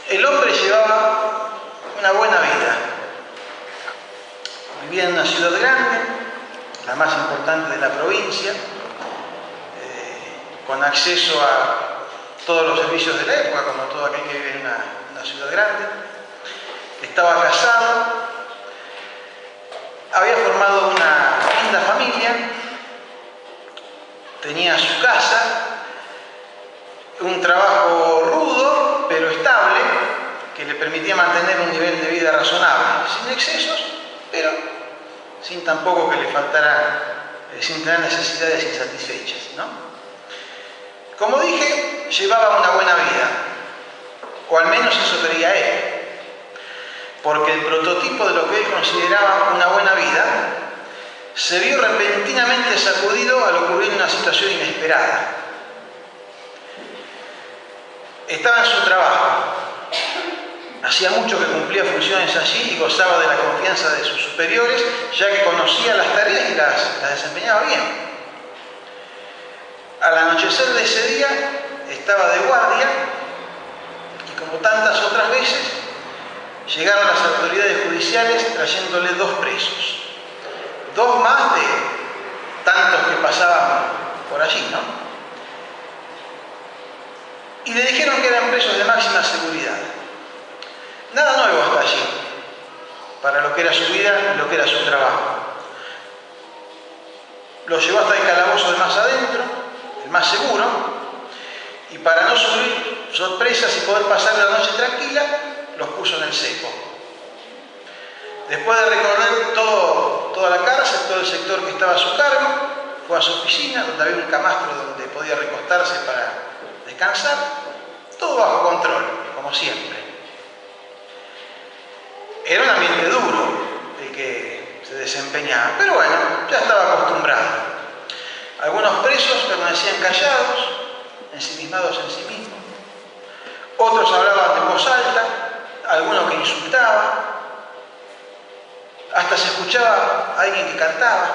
El hombre llevaba una buena vida. Vivía en una ciudad grande, la más importante de la provincia, con acceso a todos los servicios de la época, como todo aquel que vive en una ciudad grande. Estaba casado, había formado una linda familia, tenía su casa, un trabajo rudo pero estable que le permitía mantener un nivel de vida razonable, sin excesos, pero sin tampoco que le faltara, sin tener necesidades insatisfechas, ¿no? Como dije, llevaba una buena vida, o al menos eso creía él, porque el prototipo de lo que él consideraba una buena vida se vio repentinamente sacudido al ocurrir una situación inesperada. Estaba en su trabajo, hacía mucho que cumplía funciones allí y gozaba de la confianza de sus superiores, ya que conocía las tareas y las desempeñaba bien. Al anochecer de ese día estaba de guardia y, como tantas otras veces, llegaron las autoridades judiciales trayéndole 2 presos. 2 más de tantos que pasaban por allí, ¿no? Y le dijeron que eran presos de máxima seguridad. Nada nuevo hasta allí, para lo que era su vida y lo que era su trabajo. Los llevó hasta el calabozo de más adentro, el más seguro, y para no sufrir sorpresas y poder pasar la noche tranquila, los puso en el cepo. Después de recorrer toda la cárcel, todo el sector que estaba a su cargo, fue a su oficina, donde había un camastro donde podía recostarse para descansar, todo bajo control, como siempre. Era un ambiente duro el que se desempeñaba, pero bueno, ya estaba acostumbrado. Algunos presos permanecían callados, ensimismados en sí mismos. Otros hablaban de voz alta, algunos que insultaban. Hasta se escuchaba a alguien que cantaba.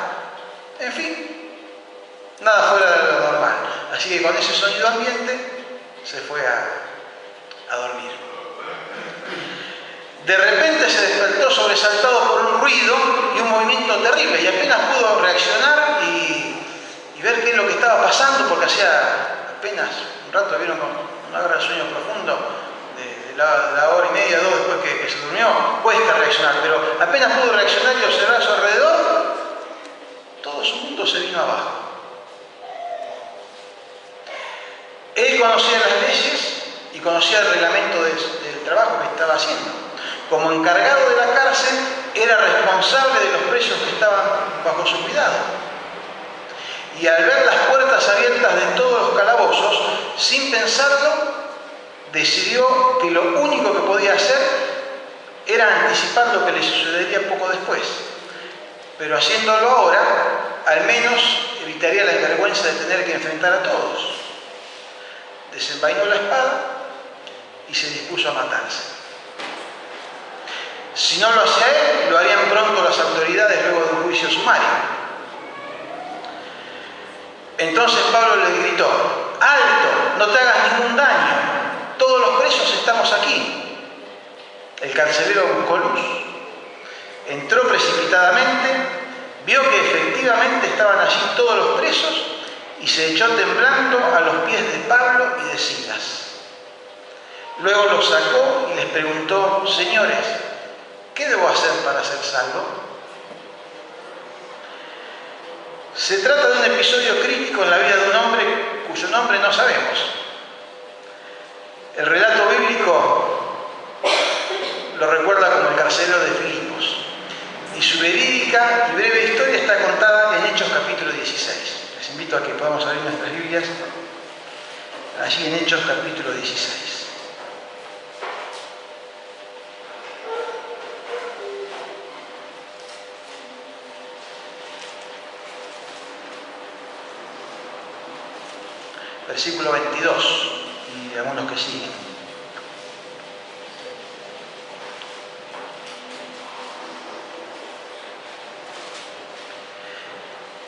En fin, nada fuera de lo normal. Así que con ese sonido ambiente se fue a dormir. De repente se despertó sobresaltado por un ruido y un movimiento terrible y apenas pudo reaccionar y ver qué es lo que estaba pasando, porque hacía apenas un rato, vieron, con una hora de sueño profundo, de la hora y media, 2 después que se durmió, cuesta reaccionar, pero apenas pudo reaccionar y observar a su alrededor, todo su mundo se vino abajo. Él conocía las leyes y conocía el reglamento del trabajo que estaba haciendo. Como encargado de la cárcel, era responsable de los presos que estaban bajo su cuidado. Y al ver las puertas abiertas de todos los calabozos, sin pensarlo, decidió que lo único que podía hacer era anticipar lo que le sucedería poco después. Pero haciéndolo ahora, al menos evitaría la vergüenza de tener que enfrentar a todos. Desenvainó la espada y se dispuso a matarse. Si no lo hacía él, lo harían pronto las autoridades luego de un juicio sumario. Entonces Pablo le gritó: ¡alto! No te hagas ningún daño. Todos los presos estamos aquí. El carcelero buscó luz. Entró precipitadamente, vio que efectivamente estaban allí todos los presos y se echó temblando a los pies de Pablo y de Silas. Luego los sacó y les preguntó: señores, ¿qué debo hacer para ser salvo? Se trata de un episodio crítico en la vida de un hombre cuyo nombre no sabemos. El relato bíblico lo recuerda como el carcelero de Filipos, y su verídica y breve historia está contada en Hechos capítulo 16. Les invito a que podamos abrir nuestras Biblias allí en Hechos capítulo 16. Versículo 22 y algunos que siguen.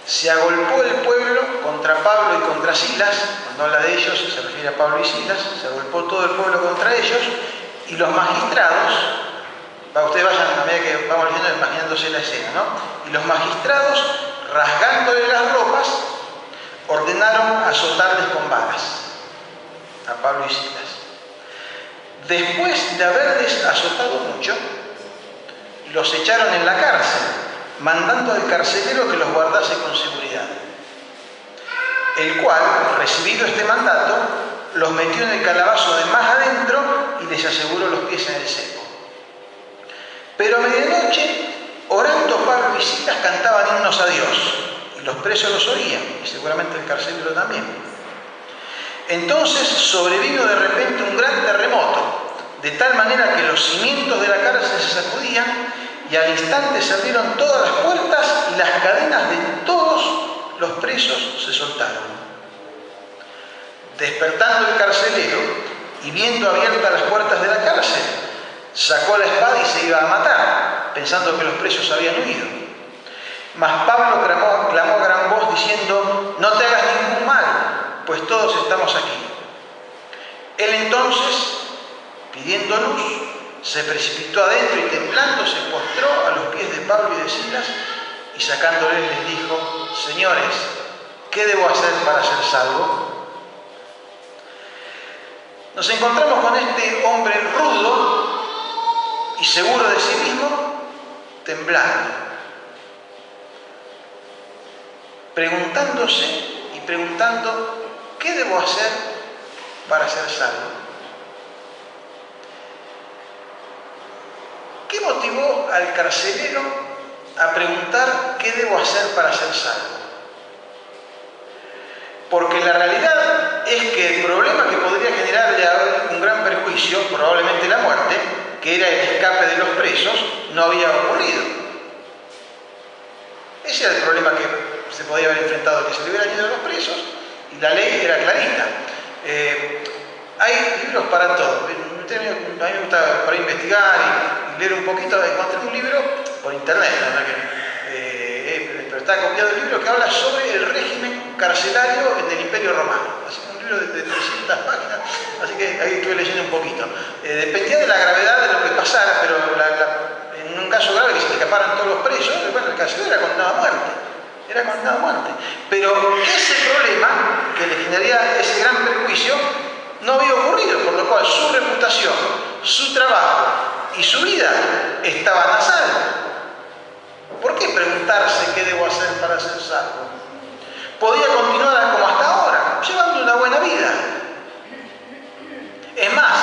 Se agolpó el pueblo contra Pablo y contra Silas. Cuando habla de ellos se refiere a Pablo y Silas. Se agolpó todo el pueblo contra ellos y los magistrados, ustedes vayan a medida que vamos leyendo, imaginándose la escena, ¿no? Y los magistrados, rasgándole las ropas, ordenaron azotarles con varas a Pablo y Silas. Después de haberles azotado mucho, los echaron en la cárcel, mandando al carcelero que los guardase con seguridad, el cual, recibido este mandato, los metió en el calabazo de más adentro y les aseguró los pies en el seco. Pero a medianoche, orando, Pablo y Silas cantaban himnos a Dios, y los presos los oían, y seguramente el carcelero también. Entonces sobrevino de repente un gran terremoto, de tal manera que los cimientos de la cárcel se sacudían, y al instante se abrieron todas las puertas y las cadenas de todos los presos se soltaron. Despertando el carcelero y viendo abiertas las puertas de la cárcel, sacó la espada y se iba a matar, pensando que los presos habían huido. Mas Pablo clamó a gran voz diciendo: no te hagas ningún mal, pues todos estamos aquí. Él entonces, pidiendo luz, se precipitó adentro y temblando se postró a los pies de Pablo y de Silas, y sacándoles les dijo: señores, ¿qué debo hacer para ser salvo? Nos encontramos con este hombre rudo y seguro de sí mismo, temblando, preguntándose y preguntando: ¿qué debo hacer para ser salvo? ¿Qué motivó al carcelero a preguntar qué debo hacer para ser salvo? Porque la realidad es que el problema que podría generarle a él un gran perjuicio, probablemente la muerte, que era el escape de los presos, no había ocurrido. Ese era el problema que se podía haber enfrentado, que se le hubieran ido los presos, y la ley era clarita. Hay libros para todo. A mí me gusta para investigar y leer un poquito. Encontré un libro por internet, pero está copiado el libro que habla sobre el régimen carcelario en el Imperio Romano. Así que un libro de 300 páginas, así que ahí estuve leyendo un poquito. Dependía de la gravedad de lo que pasara, pero en un caso grave que se escaparan todos los presos, bueno, el carcelero era condenado a muerte. Era condenado a muerte. Pero ese problema que le generaría ese gran perjuicio no había ocurrido, por lo cual su reputación, su trabajo y su vida estaban a salvo. ¿Por qué preguntarse qué debo hacer para ser salvo? Podía continuar como hasta ahora, llevando una buena vida. Es más,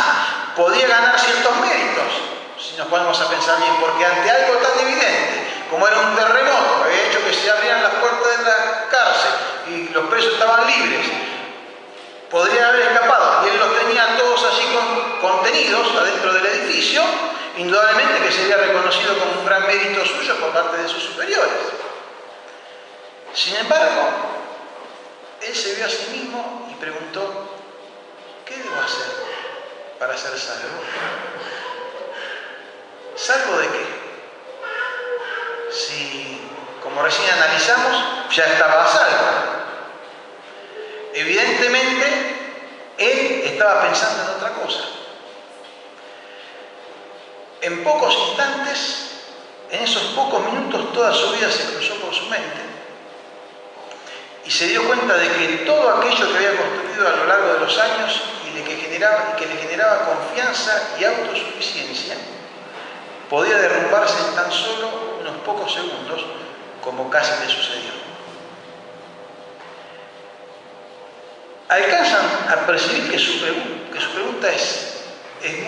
podía ganar ciertos méritos, si nos ponemos a pensar bien, porque ante algo tan evidente como era un terremoto que había hecho que se abrieran las puertas de la cárcel y los presos estaban libres, podrían haber escapado, y él los tenía todos allí contenidos adentro del edificio, indudablemente que sería reconocido como un gran mérito suyo por parte de sus superiores. Sin embargo, él se vio a sí mismo y preguntó: ¿qué debo hacer para ser salvo? ¿Salvo de qué? Si, como recién analizamos, ya estaba a salvo. Evidentemente, él estaba pensando en otra cosa. En pocos instantes, en esos pocos minutos, toda su vida se cruzó por su mente y se dio cuenta de que todo aquello que había construido a lo largo de los años y que le generaba confianza y autosuficiencia podía derrumbarse en tan solo unos pocos segundos, como casi le sucedió. Alcanzan a percibir que su pregunta es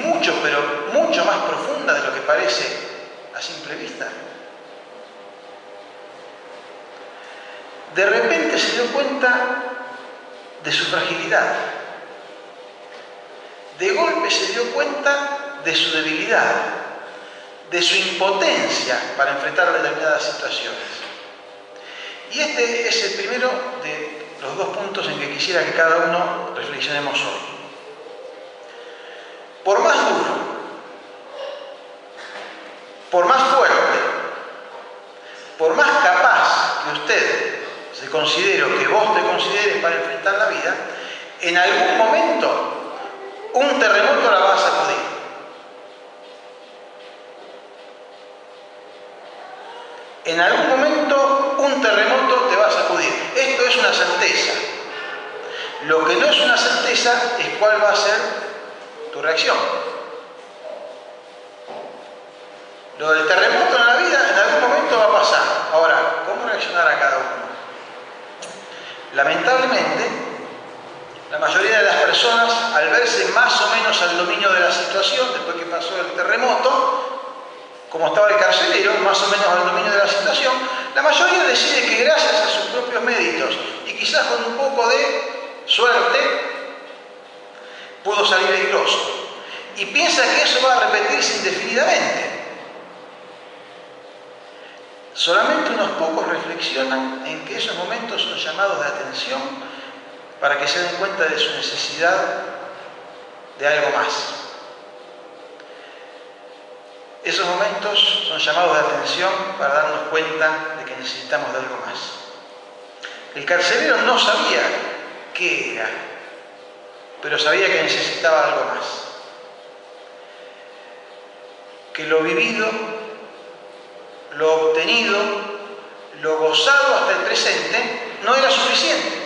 mucho, pero mucho más profunda de lo que parece a simple vista. De repente se dio cuenta de su fragilidad. De golpe se dio cuenta de su debilidad, de su impotencia para enfrentar determinadas situaciones. Y este es el primero de los dos puntos en que quisiera que cada uno reflexionemos hoy. Por más duro, por más fuerte, por más capaz que usted se considere o que vos te consideres para enfrentar la vida, en algún momento un terremoto la va a sacudir. En algún momento un terremoto te va a sacudir. Esto es una certeza. Lo que no es una certeza es cuál va a ser tu reacción. Lo del terremoto en la vida en algún momento va a pasar. Ahora, ¿cómo reaccionar a cada uno? Lamentablemente, la mayoría de las personas, al verse más o menos al dominio de la situación, después que pasó el terremoto, como estaba el carcelero, más o menos al dominio de la situación, la mayoría decide que gracias a sus propios méritos y quizás con un poco de suerte, pudo salir airoso. Y piensa que eso va a repetirse indefinidamente. Solamente unos pocos reflexionan en que esos momentos son llamados de atención para que se den cuenta de su necesidad de algo más. Esos momentos son llamados de atención para darnos cuenta de que necesitamos de algo más. El carcelero no sabía qué era, pero sabía que necesitaba algo más. Que lo vivido, lo obtenido, lo gozado hasta el presente no era suficiente.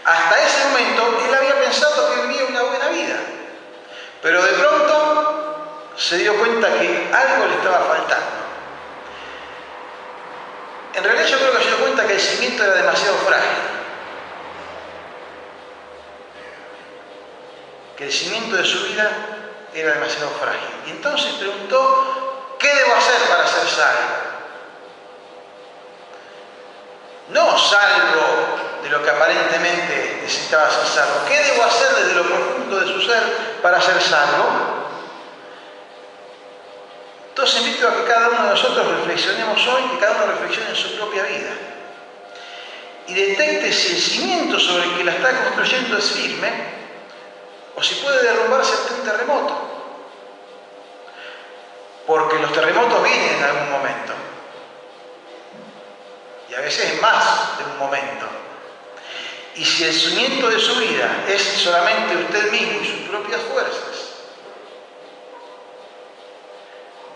Hasta ese momento él había pensado que vivía una buena vida, pero de pronto se dio cuenta que algo le estaba faltando. En realidad yo creo que se dio cuenta que el cimiento era demasiado frágil. Que el cimiento de su vida era demasiado frágil. Y entonces preguntó, ¿qué debo hacer para ser salvo? No salvo de lo que aparentemente necesitaba ser salvo. ¿Qué debo hacer desde lo profundo de su ser para ser salvo? Entonces invito a que cada uno de nosotros reflexionemos hoy, que cada uno reflexione en su propia vida y detecte si el cimiento sobre el que la está construyendo es firme o si puede derrumbarse ante un terremoto. Porque los terremotos vienen en algún momento. Y a veces es más de un momento. Y si el cimiento de su vida es solamente usted mismo y sus propias fuerzas,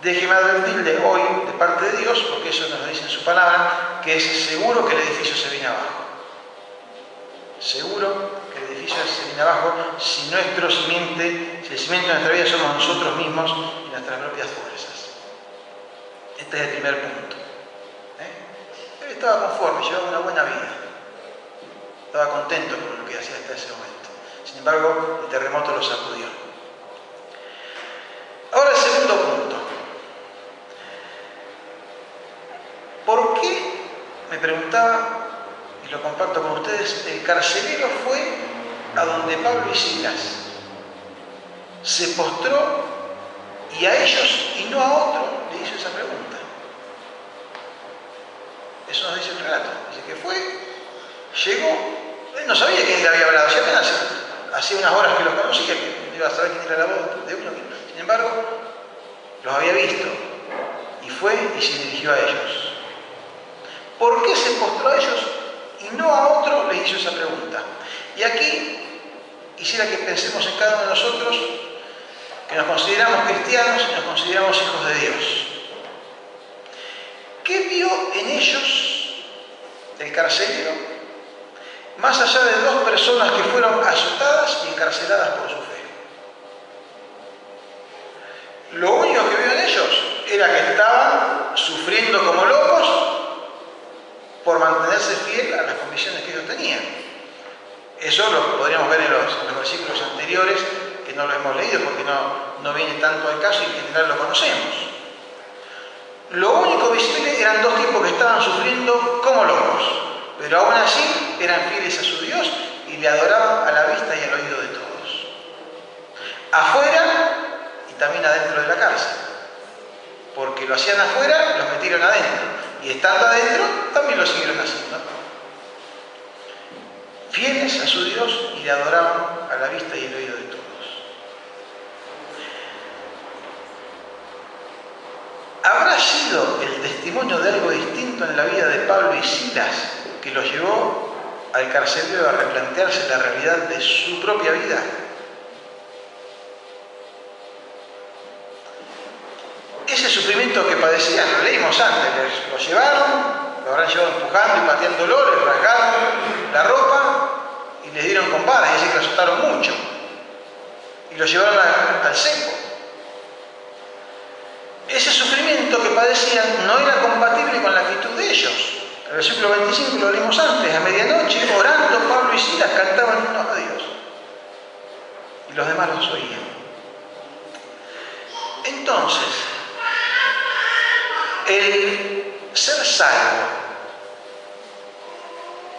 déjeme advertirle hoy, de parte de Dios, porque eso nos dice en su palabra, que es seguro que el edificio se viene abajo. Seguro que el edificio se viene abajo si el cimiento de nuestra vida somos nosotros mismos y nuestras propias fuerzas. Este es el primer punto. Él estaba conforme, llevaba una buena vida. Estaba contento con lo que hacía hasta ese momento. Sin embargo, el terremoto lo sacudió. Ahora el segundo punto. ¿Por qué, me preguntaba, y lo comparto con ustedes, el carcelero fue a donde Pablo y Silas? Se postró y a ellos y no a otro le hizo esa pregunta. Eso nos dice el relato. Dice que fue, llegó, él no sabía quién le había hablado, ya apenas hacía unas horas que los conocía, que iba a saber quién era la voz de uno. Sin embargo, los había visto y fue y se dirigió a ellos. ¿Por qué se postró a ellos y no a otro les hizo esa pregunta? Y aquí quisiera que pensemos en cada uno de nosotros que nos consideramos cristianos y nos consideramos hijos de Dios. ¿Qué vio en ellos el carcelero? Más allá de dos personas que fueron azotadas y encarceladas por su fe. Lo único que vio en ellos era que estaban sufriendo como locos por mantenerse fiel a las convicciones que ellos tenían. Eso lo podríamos ver en los versículos anteriores, que no lo hemos leído porque no viene tanto al caso y en general lo conocemos. Lo único visible eran dos tipos que estaban sufriendo como locos, pero aún así eran fieles a su Dios y le adoraban a la vista y al oído de todos. Afuera y también adentro de la cárcel, porque lo hacían afuera, los metieron adentro. Y estando adentro, también lo siguieron haciendo. Fieles a su Dios y le adoraban a la vista y el oído de todos. ¿Habrá sido el testimonio de algo distinto en la vida de Pablo y Silas que los llevó al carcelero a replantearse la realidad de su propia vida? Ese sufrimiento que padecieron padecían, lo leímos antes, lo llevaron, lo habrán llevado empujando y pateándolo, les rasgaron la ropa y les dieron con varas, y así que asustaron mucho. Y lo llevaron al cepo. Ese sufrimiento que padecían no era compatible con la actitud de ellos. El versículo 25 lo leímos antes, a medianoche, orando, Pablo y Silas cantaban himnos a Dios. Y los demás los oían. Entonces, el ser salvo,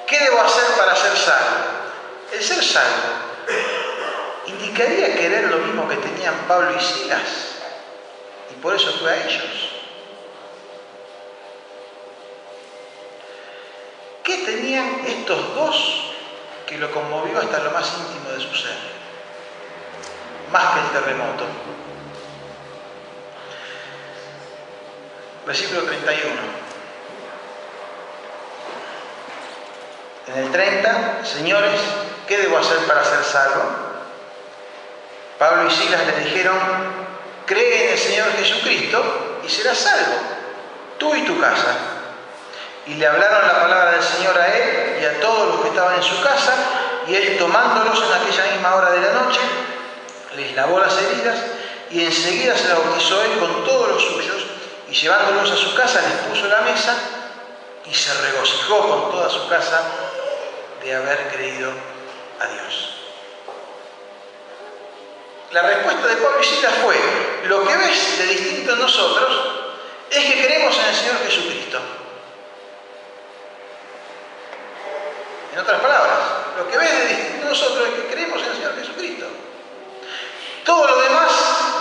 ¿qué debo hacer para ser salvo? El ser salvo indicaría querer lo mismo que tenían Pablo y Silas, y por eso fue a ellos. ¿Qué tenían estos dos que lo conmovió hasta lo más íntimo de su ser? Más que el terremoto. Versículo 31. En el 30, señores, ¿qué debo hacer para ser salvo? Pablo y Silas le dijeron, cree en el Señor Jesucristo y serás salvo, tú y tu casa. Y le hablaron la palabra del Señor a él y a todos los que estaban en su casa, y él, tomándolos en aquella misma hora de la noche, les lavó las heridas y enseguida se los bautizó él con todos los suyos, y llevándolos a su casa les puso la mesa y se regocijó con toda su casa de haber creído a Dios. La respuesta de Pablo y Silas fue, lo que ves de distinto en nosotros es que creemos en el Señor Jesucristo. En otras palabras, lo que ves de distinto en nosotros es que creemos en el Señor Jesucristo. Todo lo demás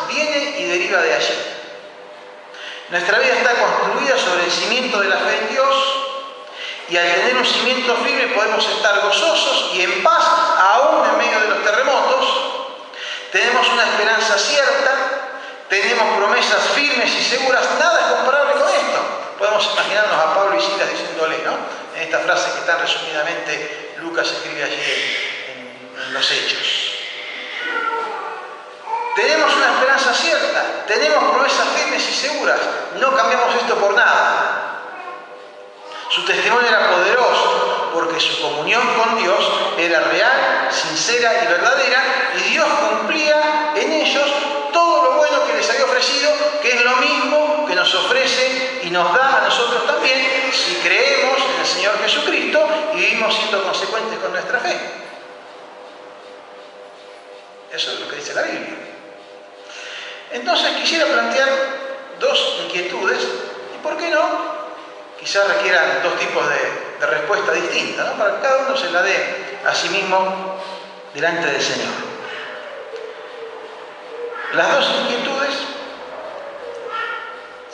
viene y deriva de allí. Nuestra vida está construida sobre el cimiento de la fe en Dios, y al tener un cimiento firme podemos estar gozosos y en paz aún en medio de los terremotos. Tenemos una esperanza cierta, tenemos promesas firmes y seguras, nada es comparable con esto. Podemos imaginarnos a Pablo y Silas diciéndole, ¿no? En esta frase que tan resumidamente Lucas escribe allí en los Hechos. Tenemos una esperanza cierta, tenemos promesas firmes y seguras, no cambiamos esto por nada. Su testimonio era poderoso porque su comunión con Dios era real, sincera y verdadera, y Dios cumplía en ellos todo lo bueno que les había ofrecido, que es lo mismo que nos ofrece y nos da a nosotros también si creemos en el Señor Jesucristo y vivimos siendo consecuentes con nuestra fe. Eso es lo que dice la Biblia. Entonces quisiera plantear dos inquietudes, y por qué no, quizás requieran dos tipos de respuesta distinta, ¿no? Para que cada uno se la dé a sí mismo delante del Señor. Las dos inquietudes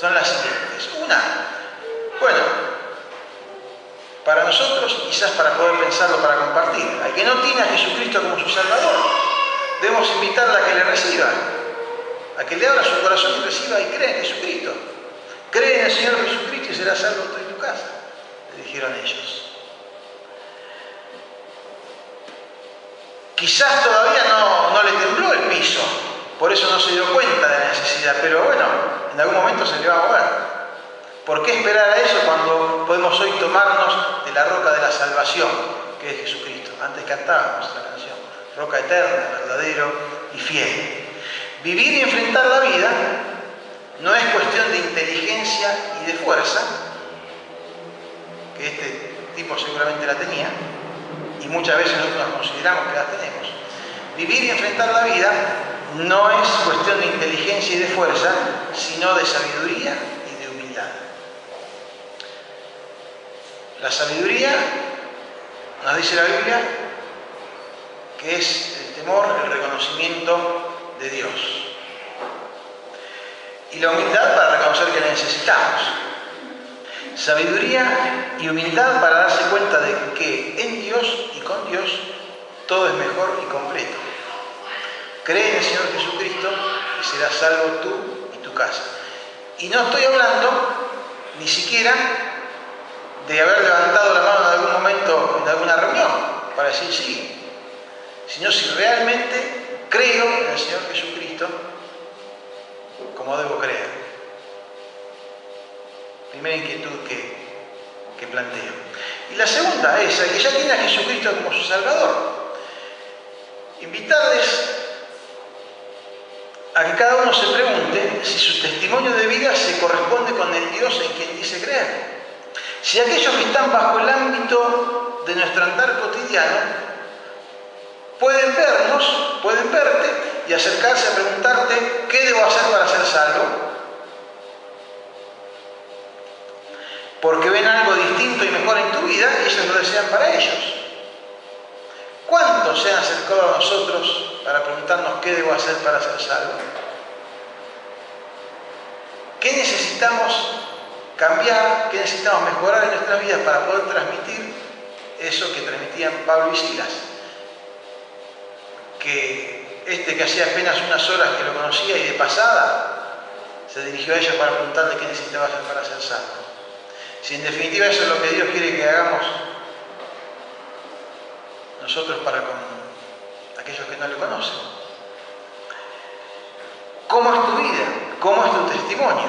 son las siguientes. Una, bueno, para nosotros, quizás para poder pensarlo, para compartir, al que no tiene a Jesucristo como su Salvador, debemos invitarle a que le reciba, a que le abra su corazón y reciba y crea en Jesucristo. Cree en el Señor Jesucristo y serás salvo tú y tu casa, le dijeron ellos. Quizás todavía no le tembló el piso, por eso no se dio cuenta de la necesidad, pero bueno, en algún momento se le va a mover. ¿Por qué esperar a eso cuando podemos hoy tomarnos de la roca de la salvación, que es Jesucristo? Antes cantábamos la canción, roca eterna, verdadero y fiel. Vivir y enfrentar la vida no es cuestión de inteligencia y de fuerza, que este tipo seguramente la tenía, y muchas veces nosotros nos consideramos que la tenemos. Vivir y enfrentar la vida no es cuestión de inteligencia y de fuerza, sino de sabiduría y de humildad. La sabiduría, nos dice la Biblia, que es el temor, el reconocimiento de Dios. Y la humildad para reconocer que la necesitamos. Sabiduría y humildad para darse cuenta de que en Dios y con Dios todo es mejor y completo. Cree en el Señor Jesucristo y serás salvo tú y tu casa. Y no estoy hablando ni siquiera de haber levantado la mano en algún momento en alguna reunión para decir sí, sino si realmente creo en el Señor Jesucristo como debo creer. primera inquietud que planteo. Y la segunda es que ya tiene a Jesucristo como su Salvador. Invitarles a que cada uno se pregunte si su testimonio de vida se corresponde con el Dios en quien dice creer. Si aquellos que están bajo el ámbito de nuestro andar cotidiano pueden vernos, pueden verte y acercarse a preguntarte ¿qué debo hacer para ser salvo? Porque ven algo distinto y mejor en tu vida y ellos lo desean para ellos. ¿Cuántos se han acercado a nosotros para preguntarnos qué debo hacer para ser salvo? ¿Qué necesitamos cambiar? ¿Qué necesitamos mejorar en nuestras vidas para poder transmitir eso que transmitían Pablo y Silas? Que hacía apenas unas horas que lo conocía y de pasada se dirigió a ellos para preguntarle qué necesitaba hacer para ser salvo. Si en definitiva eso es lo que Dios quiere que hagamos nosotros para con aquellos que no le conocen. ¿Cómo es tu vida? ¿Cómo es tu testimonio?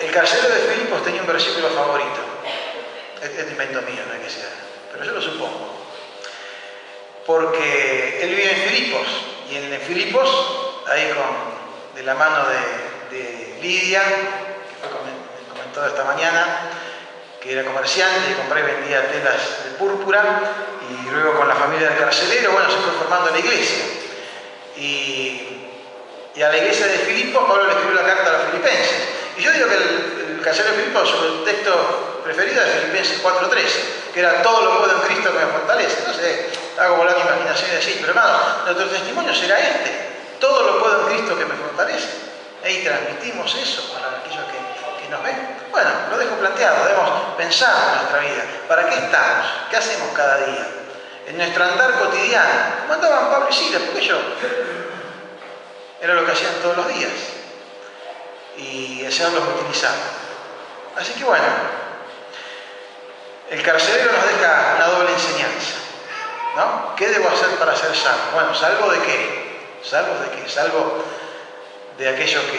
El carcelero de Filipos tenía un versículo favorito. Es invento mío, no hay que ser, pero yo lo supongo. Porque él vive en Filipos, y en Filipos, ahí de la mano de Lidia, que fue comentado esta mañana, que era comerciante y compraba y vendía telas de púrpura, y luego con la familia del carcelero, bueno, se fue formando la iglesia. Y a la iglesia de Filipos, Pablo le escribió la carta a los filipenses. Y yo digo que el carcelero de Filipos, su texto preferido es Filipenses 4:13, que era todo lo puedo en Cristo que me fortalece. No sé, hago volar mi imaginación y decir, pero hermano, nuestro testimonio será todo lo puedo en Cristo que me fortalece. Y transmitimos eso para aquellos que nos ven. Bueno, lo dejo planteado, debemos pensar en nuestra vida. ¿Para qué estamos? ¿Qué hacemos cada día? En nuestro andar cotidiano. ¿Cómo andaban Pablo y Silas? Porque ellos era lo que hacían todos los días. Y el Señor los utilizaba. Así que bueno, el carcelero nos deja una doble enseñanza, ¿no? ¿Qué debo hacer para ser salvo? Bueno, ¿salvo de qué? ¿Salvo de qué? Salvo de aquello que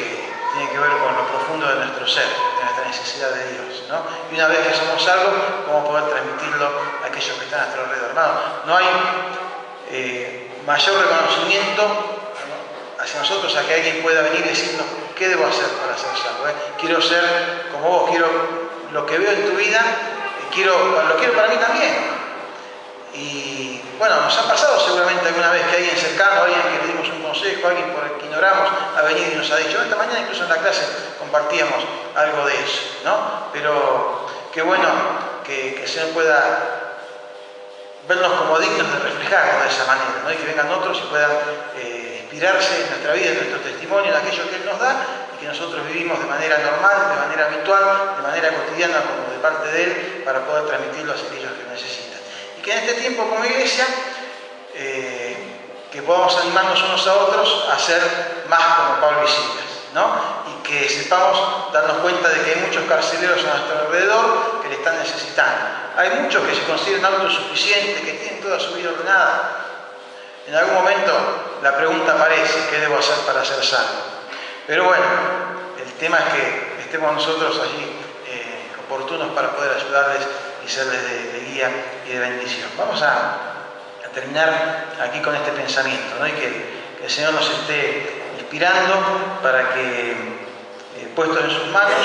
tiene que ver con lo profundo de nuestro ser, de nuestra necesidad de Dios, ¿no? Y una vez que somos salvos, ¿cómo poder transmitirlo a aquellos que están a nuestro alrededor? No hay mayor reconocimiento hacia nosotros a que alguien pueda venir y decirnos ¿qué debo hacer para ser salvo? Quiero ser como vos, quiero lo que veo en tu vida, lo quiero para mí también. Y bueno, nos ha pasado seguramente alguna vez que alguien cercano, alguien que le dimos un consejo, alguien por el que ignoramos, ha venido y nos ha dicho. Esta mañana incluso en la clase compartíamos algo de eso, ¿no? Pero qué bueno que el Señor pueda vernos como dignos de reflejarnos de esa manera, ¿no? Y que vengan otros y puedan inspirarse en nuestra vida, en nuestro testimonio, en aquello que Él nos da y que nosotros vivimos de manera normal, de manera habitual, de manera cotidiana como de parte de Él para poder transmitirlo a aquellos que necesitan. Y que en este tiempo como iglesia que podamos animarnos unos a otros a ser más como Pablo y Silas, ¿no? Y que sepamos darnos cuenta de que hay muchos carceleros a nuestro alrededor que le están necesitando. Hay muchos que se consideran autosuficientes, que tienen toda su vida ordenada. En algún momento la pregunta aparece, ¿qué debo hacer para ser salvo? Pero bueno, el tema es que estemos nosotros allí oportunos para poder ayudarles y serles de guía y de bendición. Vamos a terminar aquí con este pensamiento, ¿no? Y que el Señor nos esté inspirando para que, puestos en sus manos,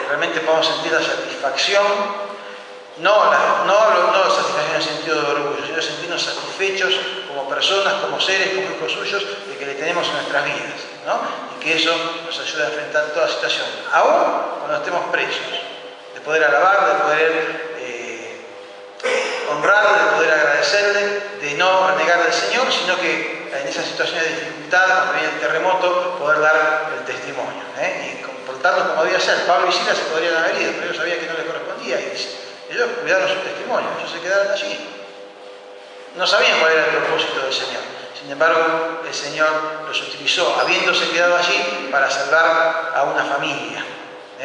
realmente podamos sentir la satisfacción, no hablo de satisfacción en el sentido de orgullo, sino sentirnos satisfechos como personas, como seres, como hijos suyos, de que le tenemos en nuestras vidas, ¿no? Y que eso nos ayude a enfrentar toda situación, aún cuando estemos presos, de poder alabar, de poder honrar, de poder agradecerle, de no renegar del Señor, sino que en esas situaciones de dificultad, cuando viene el terremoto, poder dar el testimonio, y comportarnos como debía ser. Pablo y Silas se podrían haber ido, pero ellos sabían que no les correspondía, y ellos cuidaron su testimonio, ellos se quedaron allí. No sabían cuál era el propósito del Señor. Sin embargo, el Señor los utilizó, habiéndose quedado allí, para salvar a una familia,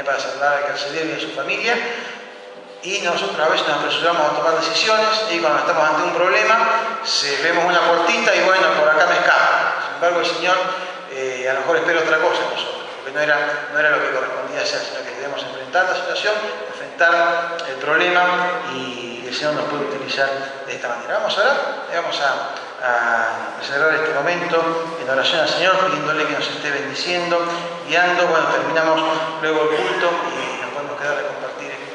para salvar al carcelero y a su familia. Y nosotros a veces nos apresuramos a tomar decisiones y cuando estamos ante un problema vemos una puertita y bueno, por acá me escapo. Sin embargo, el Señor a lo mejor espera otra cosa nosotros, porque no era lo que correspondía hacer, sino que debemos enfrentar la situación, enfrentar el problema y el Señor nos puede utilizar de esta manera. Vamos a orar, vamos a cerrar este momento en oración al Señor, pidiéndole que nos esté bendiciendo, guiando. Bueno, terminamos luego el culto y nos podemos quedar a compartir